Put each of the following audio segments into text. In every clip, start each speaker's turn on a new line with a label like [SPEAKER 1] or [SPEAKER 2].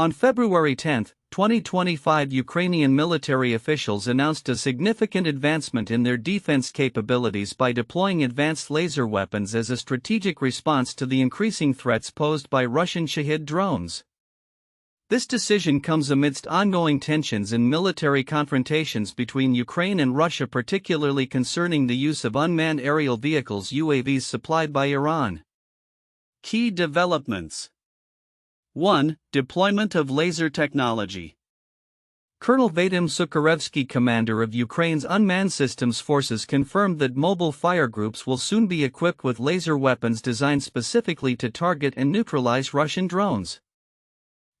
[SPEAKER 1] On February 10, 2025, Ukrainian military officials announced a significant advancement in their defense capabilities by deploying advanced laser weapons as a strategic response to the increasing threats posed by Russian Shahed drones. This decision comes amidst ongoing tensions and military confrontations between Ukraine and Russia, particularly concerning the use of unmanned aerial vehicles (UAVs) supplied by Iran. Key developments. 1. Deployment of laser technology. Colonel Vadym Sukharevskyi, commander of Ukraine's unmanned systems forces, confirmed that mobile fire groups will soon be equipped with laser weapons designed specifically to target and neutralize Russian drones.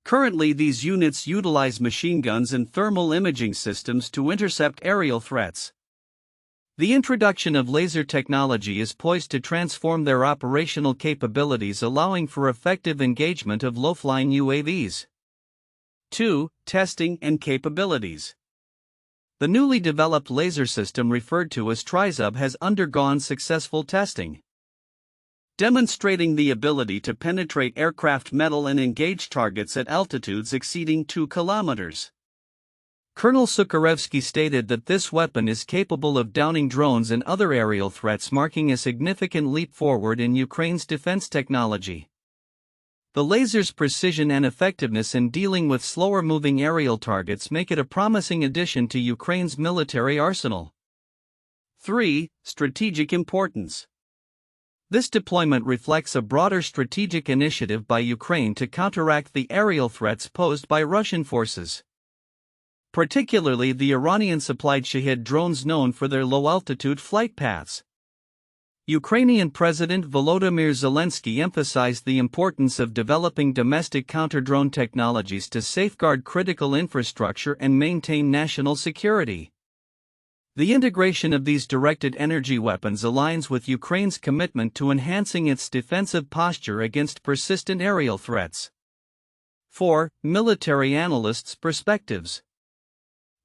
[SPEAKER 1] Currently, these units utilize machine guns and thermal imaging systems to intercept aerial threats. The introduction of laser technology is poised to transform their operational capabilities, allowing for effective engagement of low-flying UAVs. 2. Testing and capabilities. The newly developed laser system, referred to as Tryzub, has undergone successful testing, demonstrating the ability to penetrate aircraft metal and engage targets at altitudes exceeding 2 kilometers. Colonel Sukharevskyi stated that this weapon is capable of downing drones and other aerial threats, marking a significant leap forward in Ukraine's defense technology. The laser's precision and effectiveness in dealing with slower-moving aerial targets make it a promising addition to Ukraine's military arsenal. 3. Strategic importance. This deployment reflects a broader strategic initiative by Ukraine to counteract the aerial threats posed by Russian forces, particularly the Iranian-supplied Shahed drones known for their low-altitude flight paths. Ukrainian President Volodymyr Zelensky emphasized the importance of developing domestic counter-drone technologies to safeguard critical infrastructure and maintain national security. The integration of these directed energy weapons aligns with Ukraine's commitment to enhancing its defensive posture against persistent aerial threats. 4. Military analysts' perspectives.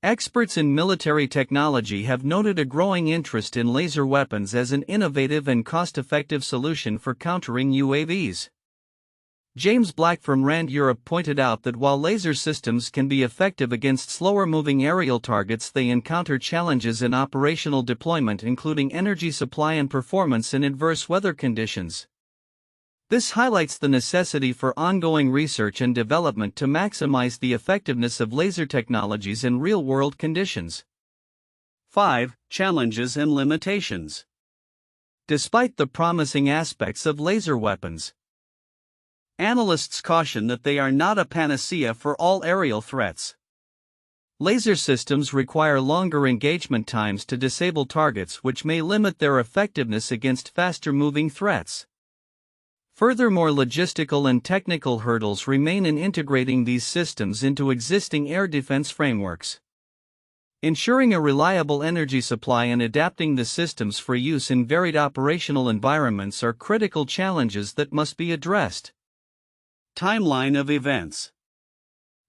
[SPEAKER 1] Experts in military technology have noted a growing interest in laser weapons as an innovative and cost-effective solution for countering UAVs. James Black from RAND Europe pointed out that while laser systems can be effective against slower-moving aerial targets, they encounter challenges in operational deployment, including energy supply and performance in adverse weather conditions. This highlights the necessity for ongoing research and development to maximize the effectiveness of laser technologies in real-world conditions. 5. Challenges and limitations. Despite the promising aspects of laser weapons, analysts caution that they are not a panacea for all aerial threats. Laser systems require longer engagement times to disable targets, which may limit their effectiveness against faster-moving threats. Furthermore, logistical and technical hurdles remain in integrating these systems into existing air defense frameworks. Ensuring a reliable energy supply and adapting the systems for use in varied operational environments are critical challenges that must be addressed. Timeline of events.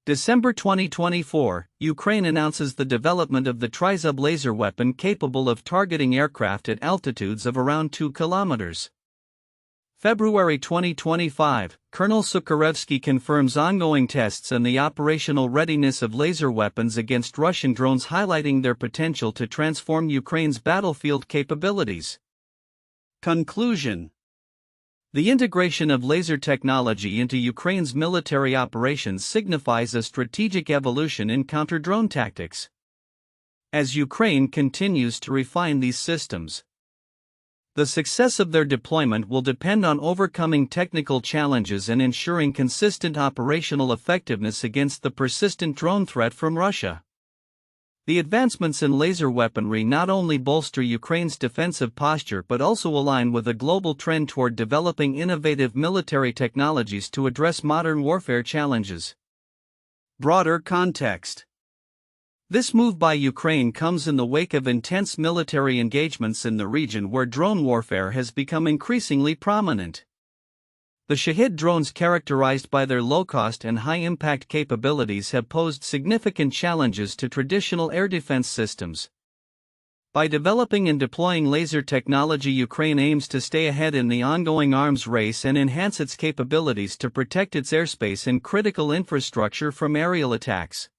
[SPEAKER 1] December 2024, Ukraine announces the development of the Tryzub laser weapon capable of targeting aircraft at altitudes of around 2 kilometers. February 2025, Colonel Sukharevskyi confirms ongoing tests and the operational readiness of laser weapons against Russian drones, highlighting their potential to transform Ukraine's battlefield capabilities. Conclusion. The integration of laser technology into Ukraine's military operations signifies a strategic evolution in counter-drone tactics. As Ukraine continues to refine these systems, the success of their deployment will depend on overcoming technical challenges and ensuring consistent operational effectiveness against the persistent drone threat from Russia. The advancements in laser weaponry not only bolster Ukraine's defensive posture but also align with a global trend toward developing innovative military technologies to address modern warfare challenges. Broader context. This move by Ukraine comes in the wake of intense military engagements in the region where drone warfare has become increasingly prominent. The Shahed drones, characterized by their low-cost and high-impact capabilities, have posed significant challenges to traditional air defense systems. By developing and deploying laser technology, Ukraine aims to stay ahead in the ongoing arms race and enhance its capabilities to protect its airspace and critical infrastructure from aerial attacks.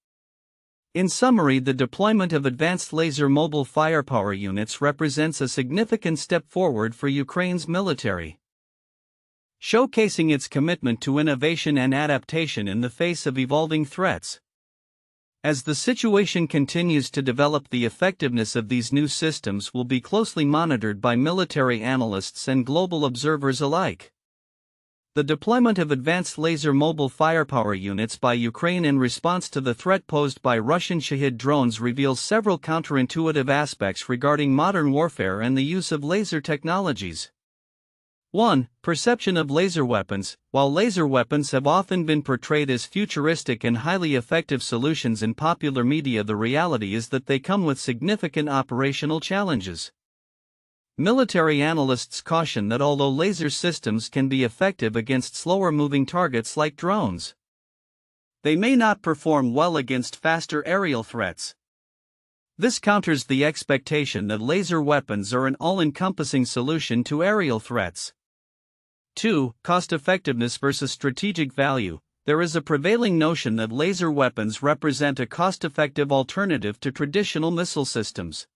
[SPEAKER 1] In summary, the deployment of advanced laser mobile firepower units represents a significant step forward for Ukraine's military, showcasing its commitment to innovation and adaptation in the face of evolving threats. As the situation continues to develop, the effectiveness of these new systems will be closely monitored by military analysts and global observers alike. The deployment of advanced laser mobile firepower units by Ukraine in response to the threat posed by Russian Shahed drones reveals several counterintuitive aspects regarding modern warfare and the use of laser technologies. 1. Perception of laser weapons. While laser weapons have often been portrayed as futuristic and highly effective solutions in popular media, the reality is that they come with significant operational challenges. Military analysts caution that although laser systems can be effective against slower-moving targets like drones, they may not perform well against faster aerial threats. This counters the expectation that laser weapons are an all-encompassing solution to aerial threats. 2. Cost-effectiveness versus strategic value. There is a prevailing notion that laser weapons represent a cost-effective alternative to traditional missile systems.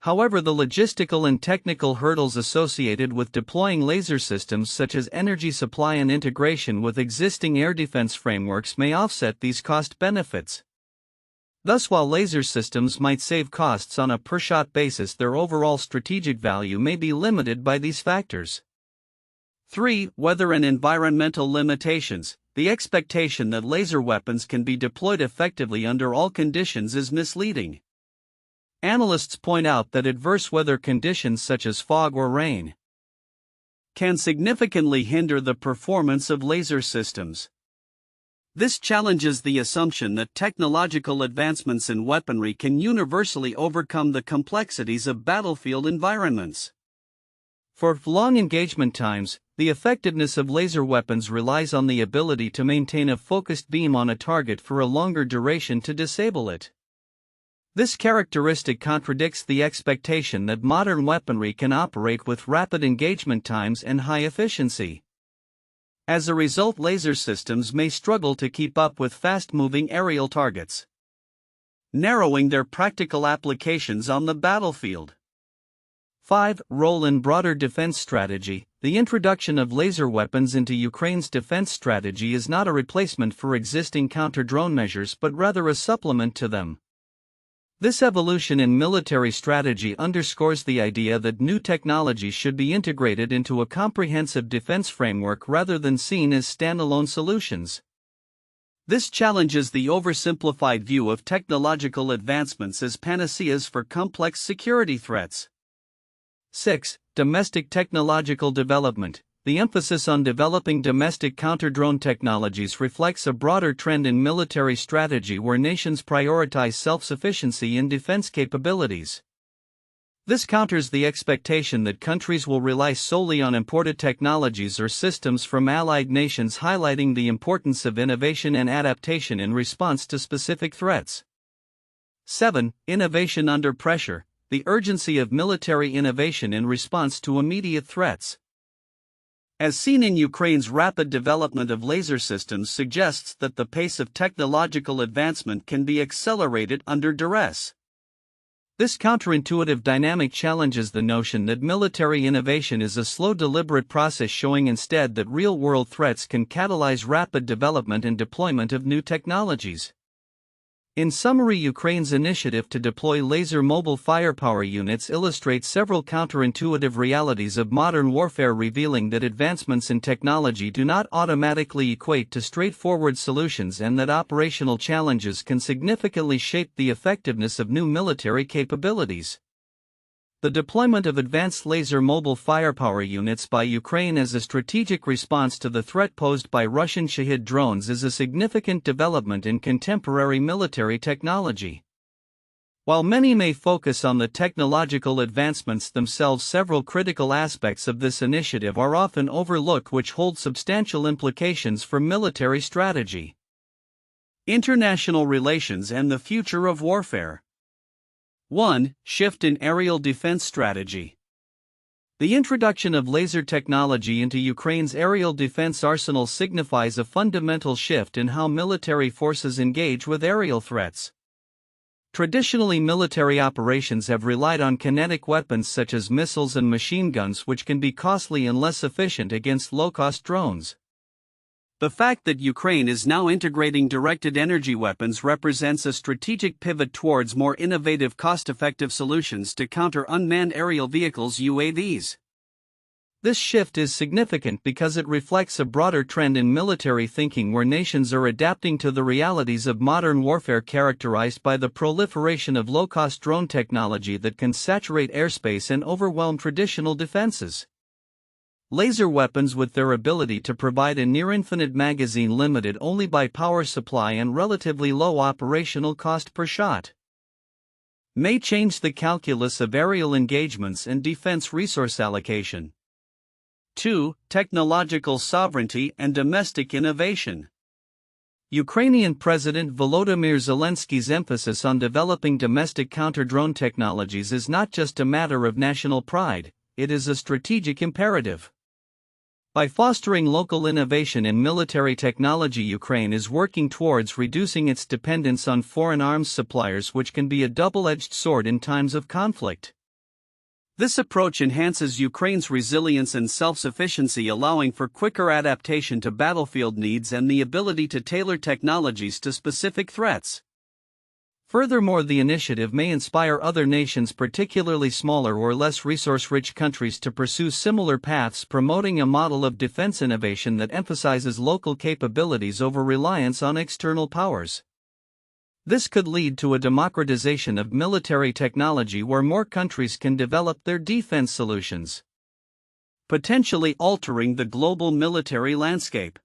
[SPEAKER 1] However, the logistical and technical hurdles associated with deploying laser systems, such as energy supply and integration with existing air defense frameworks, may offset these cost benefits. Thus, while laser systems might save costs on a per-shot basis, their overall strategic value may be limited by these factors. 3. Weather and environmental limitations. The expectation that laser weapons can be deployed effectively under all conditions is misleading. Analysts point out that adverse weather conditions such as fog or rain can significantly hinder the performance of laser systems. This challenges the assumption that technological advancements in weaponry can universally overcome the complexities of battlefield environments. For long engagement times, the effectiveness of laser weapons relies on the ability to maintain a focused beam on a target for a longer duration to disable it. This characteristic contradicts the expectation that modern weaponry can operate with rapid engagement times and high efficiency. As a result, laser systems may struggle to keep up with fast-moving aerial targets, narrowing their practical applications on the battlefield. 5. Role in broader defense strategy. The introduction of laser weapons into Ukraine's defense strategy is not a replacement for existing counter-drone measures but rather a supplement to them. This evolution in military strategy underscores the idea that new technologies should be integrated into a comprehensive defense framework rather than seen as standalone solutions. This challenges the oversimplified view of technological advancements as panaceas for complex security threats. 6. Domestic technological development. The emphasis on developing domestic counter-drone technologies reflects a broader trend in military strategy where nations prioritize self-sufficiency in defense capabilities. This counters the expectation that countries will rely solely on imported technologies or systems from allied nations, highlighting the importance of innovation and adaptation in response to specific threats. 7. Innovation under pressure. The urgency of military innovation in response to immediate threats, as seen in Ukraine's rapid development of laser systems, suggests that the pace of technological advancement can be accelerated under duress. This counterintuitive dynamic challenges the notion that military innovation is a slow, deliberate process, showing instead that real-world threats can catalyze rapid development and deployment of new technologies. In summary, Ukraine's initiative to deploy laser mobile firepower units illustrates several counterintuitive realities of modern warfare, revealing that advancements in technology do not automatically equate to straightforward solutions and that operational challenges can significantly shape the effectiveness of new military capabilities. The deployment of advanced laser mobile firepower units by Ukraine as a strategic response to the threat posed by Russian Shahed drones is a significant development in contemporary military technology. While many may focus on the technological advancements themselves, several critical aspects of this initiative are often overlooked, which hold substantial implications for military strategy, international relations, and the future of warfare. 1. Shift in aerial defense strategy. The introduction of laser technology into Ukraine's aerial defense arsenal signifies a fundamental shift in how military forces engage with aerial threats. Traditionally, military operations have relied on kinetic weapons such as missiles and machine guns, which can be costly and less efficient against low-cost drones. The fact that Ukraine is now integrating directed energy weapons represents a strategic pivot towards more innovative, cost-effective solutions to counter unmanned aerial vehicles (UAVs). This shift is significant because it reflects a broader trend in military thinking where nations are adapting to the realities of modern warfare characterized by the proliferation of low-cost drone technology that can saturate airspace and overwhelm traditional defenses. Laser weapons, with their ability to provide a near-infinite magazine limited only by power supply and relatively low operational cost per shot, may change the calculus of aerial engagements and defense resource allocation. 2. Technological sovereignty and domestic innovation. Ukrainian President Volodymyr Zelensky's emphasis on developing domestic counter-drone technologies is not just a matter of national pride, it is a strategic imperative. By fostering local innovation in military technology, Ukraine is working towards reducing its dependence on foreign arms suppliers, which can be a double-edged sword in times of conflict. This approach enhances Ukraine's resilience and self-sufficiency, allowing for quicker adaptation to battlefield needs and the ability to tailor technologies to specific threats. Furthermore, the initiative may inspire other nations, particularly smaller or less resource-rich countries, to pursue similar paths, promoting a model of defense innovation that emphasizes local capabilities over reliance on external powers. This could lead to a democratization of military technology where more countries can develop their defense solutions, potentially altering the global military landscape.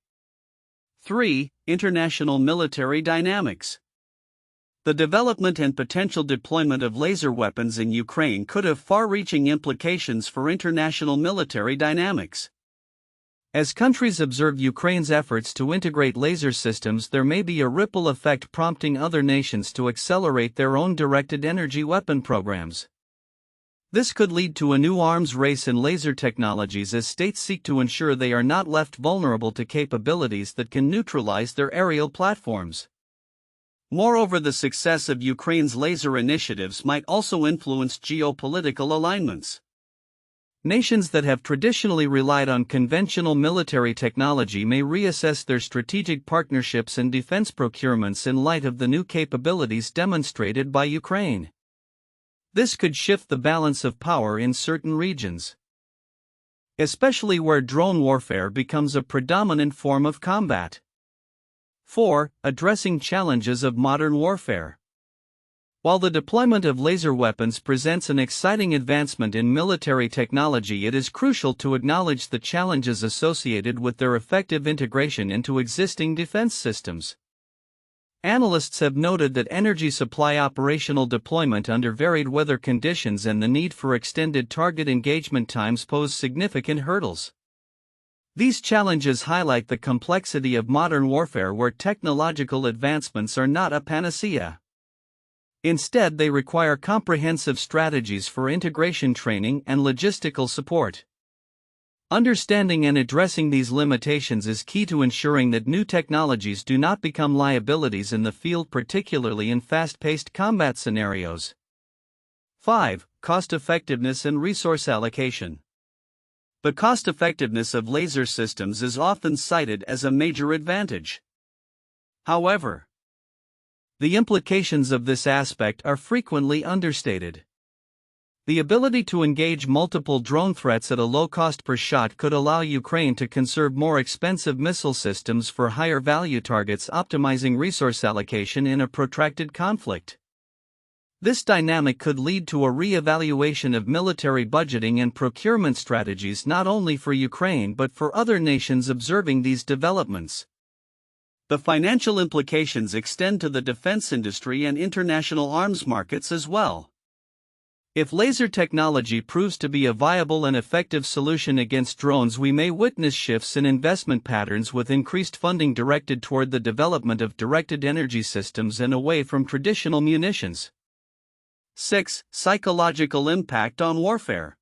[SPEAKER 1] 3. International military dynamics. The development and potential deployment of laser weapons in Ukraine could have far-reaching implications for international military dynamics. As countries observe Ukraine's efforts to integrate laser systems, there may be a ripple effect prompting other nations to accelerate their own directed energy weapon programs. This could lead to a new arms race in laser technologies as states seek to ensure they are not left vulnerable to capabilities that can neutralize their aerial platforms. Moreover, the success of Ukraine's laser initiatives might also influence geopolitical alignments. Nations that have traditionally relied on conventional military technology may reassess their strategic partnerships and defense procurements in light of the new capabilities demonstrated by Ukraine. This could shift the balance of power in certain regions, especially where drone warfare becomes a predominant form of combat. 4. Addressing challenges of modern warfare. While the deployment of laser weapons presents an exciting advancement in military technology, it is crucial to acknowledge the challenges associated with their effective integration into existing defense systems. Analysts have noted that energy supply operational deployment under varied weather conditions and the need for extended target engagement times pose significant hurdles. These challenges highlight the complexity of modern warfare, where technological advancements are not a panacea. Instead, they require comprehensive strategies for integration, training, and logistical support. Understanding and addressing these limitations is key to ensuring that new technologies do not become liabilities in the field, particularly in fast-paced combat scenarios. 5. Cost-effectiveness and resource allocation. The cost-effectiveness of laser systems is often cited as a major advantage. However, the implications of this aspect are frequently understated. The ability to engage multiple drone threats at a low cost per shot could allow Ukraine to conserve more expensive missile systems for higher value targets, optimizing resource allocation in a protracted conflict. This dynamic could lead to a re-evaluation of military budgeting and procurement strategies, not only for Ukraine but for other nations observing these developments. The financial implications extend to the defense industry and international arms markets as well. If laser technology proves to be a viable and effective solution against drones, we may witness shifts in investment patterns, with increased funding directed toward the development of directed energy systems and away from traditional munitions. 6. Psychological impact on warfare.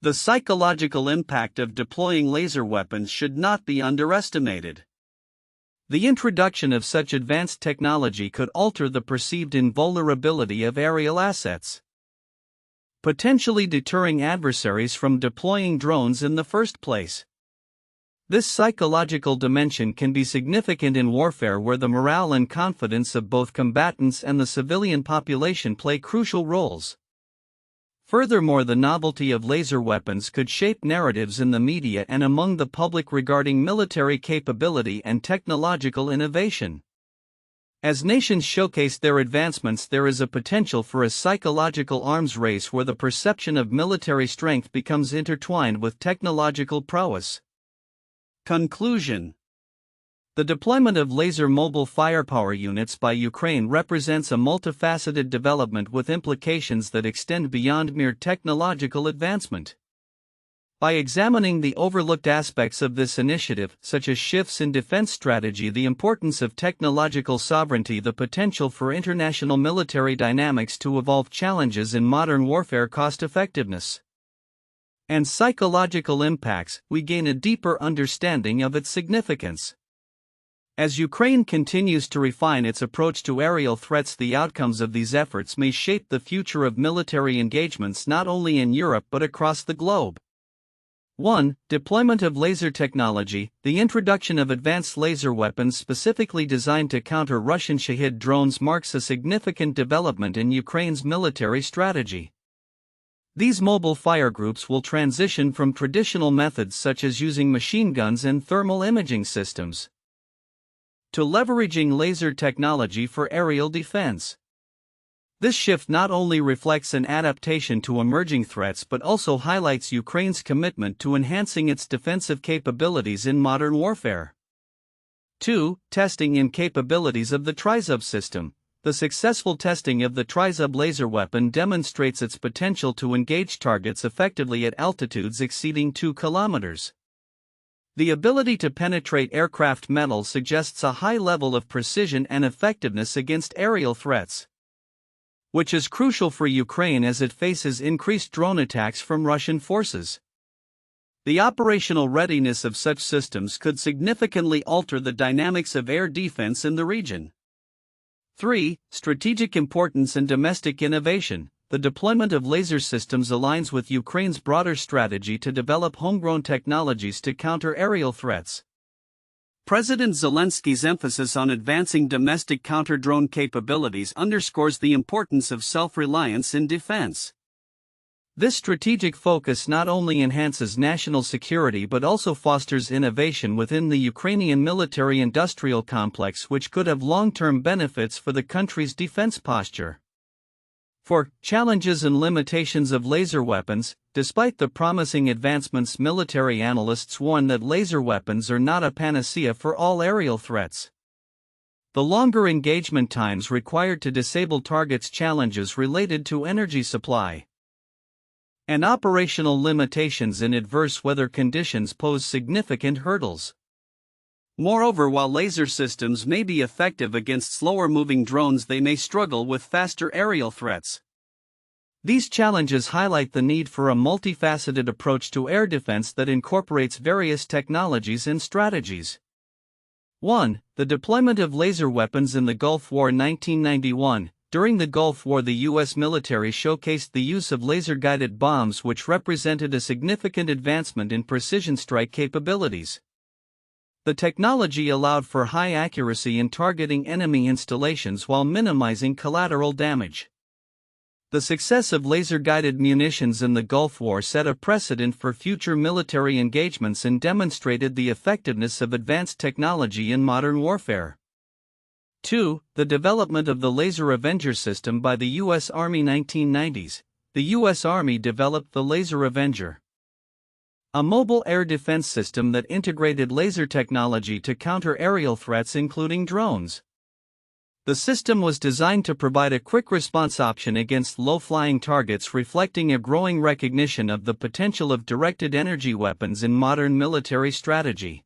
[SPEAKER 1] The psychological impact of deploying laser weapons should not be underestimated. The introduction of such advanced technology could alter the perceived invulnerability of aerial assets, potentially deterring adversaries from deploying drones in the first place. This psychological dimension can be significant in warfare where the morale and confidence of both combatants and the civilian population play crucial roles. Furthermore, the novelty of laser weapons could shape narratives in the media and among the public regarding military capability and technological innovation. As nations showcase their advancements, there is a potential for a psychological arms race where the perception of military strength becomes intertwined with technological prowess. Conclusion. The deployment of laser mobile firepower units by Ukraine represents a multifaceted development with implications that extend beyond mere technological advancement. By examining the overlooked aspects of this initiative, such as shifts in defense strategy, the importance of technological sovereignty, the potential for international military dynamics to evolve challenges in modern warfare, cost-effectiveness, and psychological impacts, we gain a deeper understanding of its significance. As Ukraine continues to refine its approach to aerial threats, the outcomes of these efforts may shape the future of military engagements not only in Europe but across the globe. 1. Deployment of laser technology. The introduction of advanced laser weapons specifically designed to counter Russian Shahed drones marks a significant development in Ukraine's military strategy. These mobile fire groups will transition from traditional methods such as using machine guns and thermal imaging systems to leveraging laser technology for aerial defense. This shift not only reflects an adaptation to emerging threats but also highlights Ukraine's commitment to enhancing its defensive capabilities in modern warfare. 2. Testing and capabilities of the Tryzub system. The successful testing of the Tryzub laser weapon demonstrates its potential to engage targets effectively at altitudes exceeding 2 kilometers. The ability to penetrate aircraft metal suggests a high level of precision and effectiveness against aerial threats, which is crucial for Ukraine as it faces increased drone attacks from Russian forces. The operational readiness of such systems could significantly alter the dynamics of air defense in the region. 3. Strategic importance and domestic innovation. The deployment of laser systems aligns with Ukraine's broader strategy to develop homegrown technologies to counter aerial threats. President Zelensky's emphasis on advancing domestic counter-drone capabilities underscores the importance of self-reliance in defense. This strategic focus not only enhances national security but also fosters innovation within the Ukrainian military-industrial complex, which could have long-term benefits for the country's defense posture. 4. Challenges and limitations of laser weapons. Despite the promising advancements, military analysts warn that laser weapons are not a panacea for all aerial threats. The longer engagement times required to disable targets, challenges related to energy supply, and operational limitations in adverse weather conditions pose significant hurdles. Moreover, while laser systems may be effective against slower-moving drones, they may struggle with faster aerial threats. These challenges highlight the need for a multifaceted approach to air defense that incorporates various technologies and strategies. 1. The deployment of laser weapons in the Gulf War. 1991. During the Gulf War, the U.S. military showcased the use of laser-guided bombs, which represented a significant advancement in precision strike capabilities. The technology allowed for high accuracy in targeting enemy installations while minimizing collateral damage. The success of laser-guided munitions in the Gulf War set a precedent for future military engagements and demonstrated the effectiveness of advanced technology in modern warfare. 2. The development of the Laser Avenger system by the U.S. Army. 1990s. The U.S. Army developed the Laser Avenger, a mobile air defense system that integrated laser technology to counter aerial threats including drones. The system was designed to provide a quick response option against low-flying targets, reflecting a growing recognition of the potential of directed energy weapons in modern military strategy.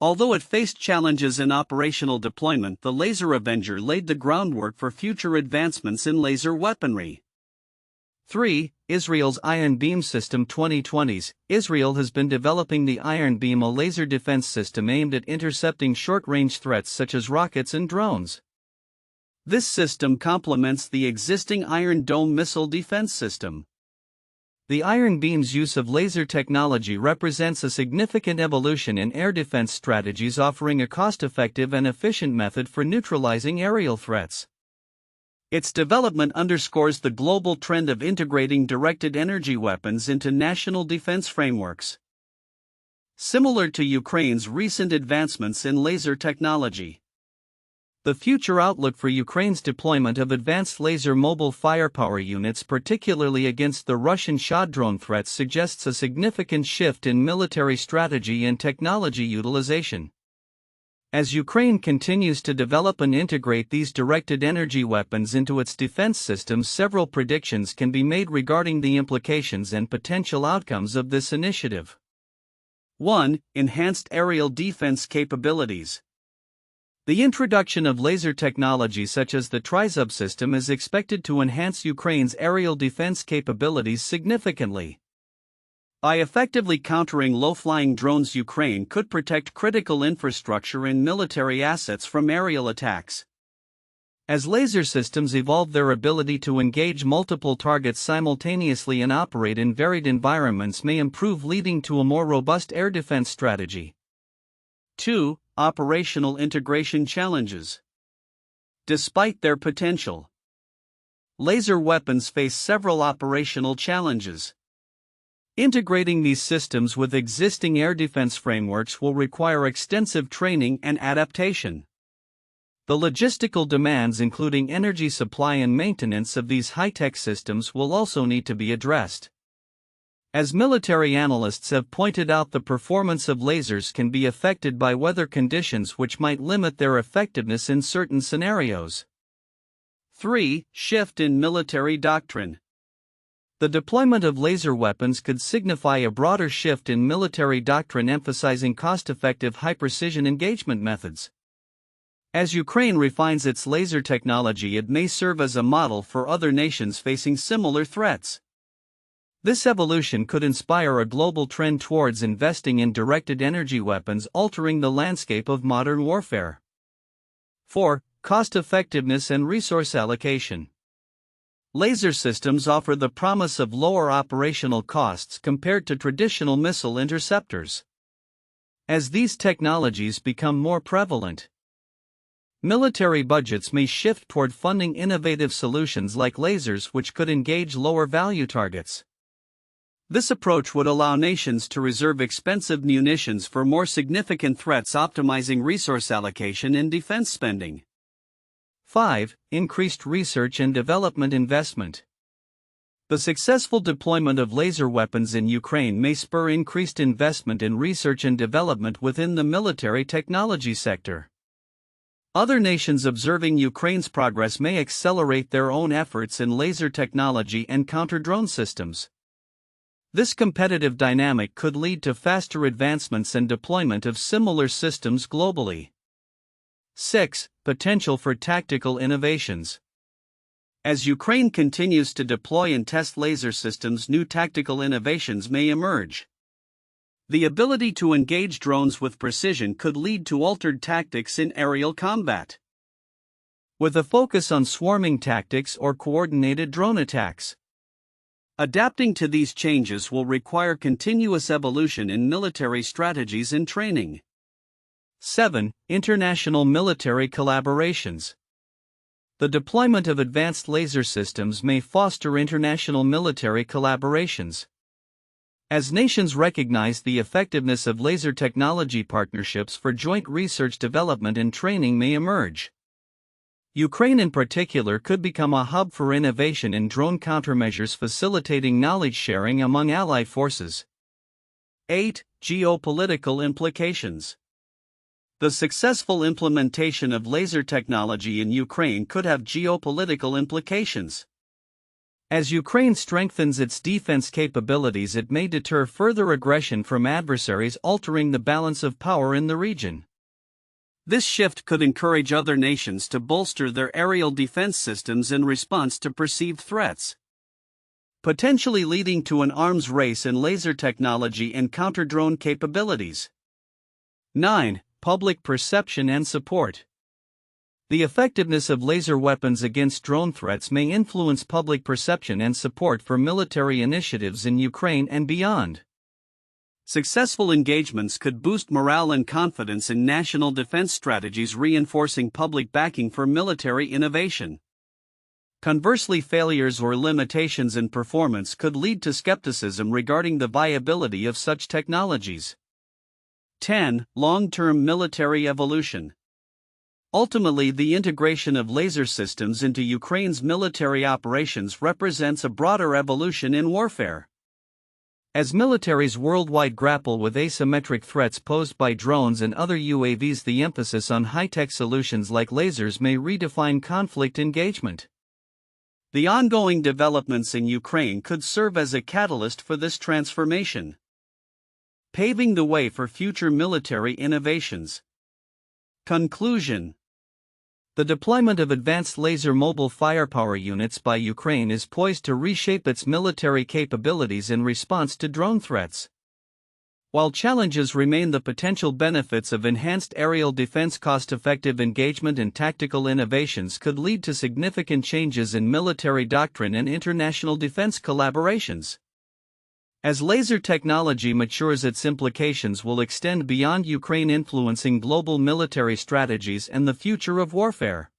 [SPEAKER 2] Although it faced challenges in operational deployment, the Laser Avenger laid the groundwork for future advancements in laser weaponry.
[SPEAKER 1] 3. Israel's Iron Beam System. 2020s. Israel has been developing the Iron Beam, a laser defense system aimed at intercepting short-range threats such as rockets and drones.
[SPEAKER 2] This system complements the existing Iron Dome missile defense system.
[SPEAKER 1] The Iron Beam's use of laser technology represents a significant evolution in air defense strategies, offering a cost-effective and efficient method for neutralizing aerial threats.
[SPEAKER 2] Its development underscores the global trend of integrating directed energy weapons into national defense frameworks. Similar to Ukraine's recent advancements in laser technology, the future outlook for Ukraine's deployment of advanced laser mobile firepower units, particularly against the Russian Shahed drone threats, suggests a significant shift in military strategy and technology utilization. As Ukraine continues to develop and integrate these directed energy weapons into its defense systems, several predictions can be made regarding the implications and potential outcomes of this initiative. 1. Enhanced aerial defense capabilities.
[SPEAKER 1] The introduction of laser technology such as the Tryzub system is expected to enhance Ukraine's aerial defense capabilities significantly.
[SPEAKER 2] By effectively countering low-flying drones, Ukraine could protect critical infrastructure and military assets from aerial attacks.
[SPEAKER 1] As laser systems evolve their ability to engage multiple targets simultaneously and operate in varied environments may improve, leading to a more robust air defense strategy.
[SPEAKER 2] 2. Operational integration challenges. Despite their potential, laser weapons face several operational challenges.
[SPEAKER 1] Integrating these systems with existing air defense frameworks will require extensive training and adaptation. The logistical demands, including energy supply and maintenance of these high-tech systems, will also need to be addressed. As military analysts have pointed out, the performance of lasers can be affected by weather conditions, which might limit their effectiveness in certain scenarios.
[SPEAKER 2] 3. Shift in military doctrine.
[SPEAKER 1] The deployment of laser weapons could signify a broader shift in military doctrine, emphasizing cost-effective, high-precision engagement methods. As Ukraine refines its laser technology, it may serve as a model for other nations facing similar threats. This evolution could inspire a global trend towards investing in directed energy weapons, altering the landscape of modern warfare. 4. Cost-effectiveness and resource allocation. Laser systems offer the promise of lower operational costs compared to traditional missile interceptors. As these technologies become more prevalent, military budgets may shift toward funding innovative solutions like lasers, which could engage lower value targets. This approach would allow nations to reserve expensive munitions for more significant threats, optimizing resource allocation in defense spending. 5. Increased research and development investment. The successful deployment of laser weapons in Ukraine may spur increased investment in research and development within the military technology sector. Other nations observing Ukraine's progress may accelerate their own efforts in laser technology and counter-drone systems. This competitive dynamic could lead to faster advancements and deployment of similar systems globally. 6. Potential for tactical innovations. As Ukraine continues to deploy and test laser systems, new tactical innovations may emerge. The ability to engage drones with precision could lead to altered tactics in aerial combat, with a focus on swarming tactics or coordinated drone attacks. Adapting to these changes will require continuous evolution in military strategies and training. 7. International military collaborations. The deployment of advanced laser systems may foster international military collaborations. As nations recognize the effectiveness of laser technology, partnerships for joint research, development, and training may emerge. Ukraine in particular could become a hub for innovation in drone countermeasures, facilitating knowledge sharing among allied forces. 8. Geopolitical implications. The successful implementation of laser technology in Ukraine could have geopolitical implications. As Ukraine strengthens its defense capabilities, it may deter further aggression from adversaries, altering the balance of power in the region.
[SPEAKER 2] This shift could encourage other nations to bolster their aerial defense systems in response to perceived threats, potentially leading to an arms race in laser technology and counter-drone capabilities.
[SPEAKER 1] 9. Public perception and support. The effectiveness of laser weapons against drone threats may influence public perception and support for military initiatives in Ukraine and beyond.
[SPEAKER 2] Successful engagements could boost morale and confidence in national defense strategies, reinforcing public backing for military innovation.
[SPEAKER 1] Conversely, failures or limitations in performance could lead to skepticism regarding the viability of such technologies.
[SPEAKER 2] 10. Long-term military evolution.
[SPEAKER 1] Ultimately, the integration of laser systems into Ukraine's military operations represents a broader evolution in warfare. As militaries worldwide grapple with asymmetric threats posed by drones and other UAVs, the emphasis on high-tech solutions like lasers may redefine conflict engagement.
[SPEAKER 2] The ongoing developments in Ukraine could serve as a catalyst for this transformation, paving the way for future military innovations.
[SPEAKER 1] Conclusion. The deployment of advanced laser mobile firepower units by Ukraine is poised to reshape its military capabilities in response to drone threats. While challenges remain, the potential benefits of enhanced aerial defense, cost-effective engagement, and tactical innovations could lead to significant changes in military doctrine and international defense collaborations. As laser technology matures, its implications will extend beyond Ukraine, influencing global military strategies and the future of warfare.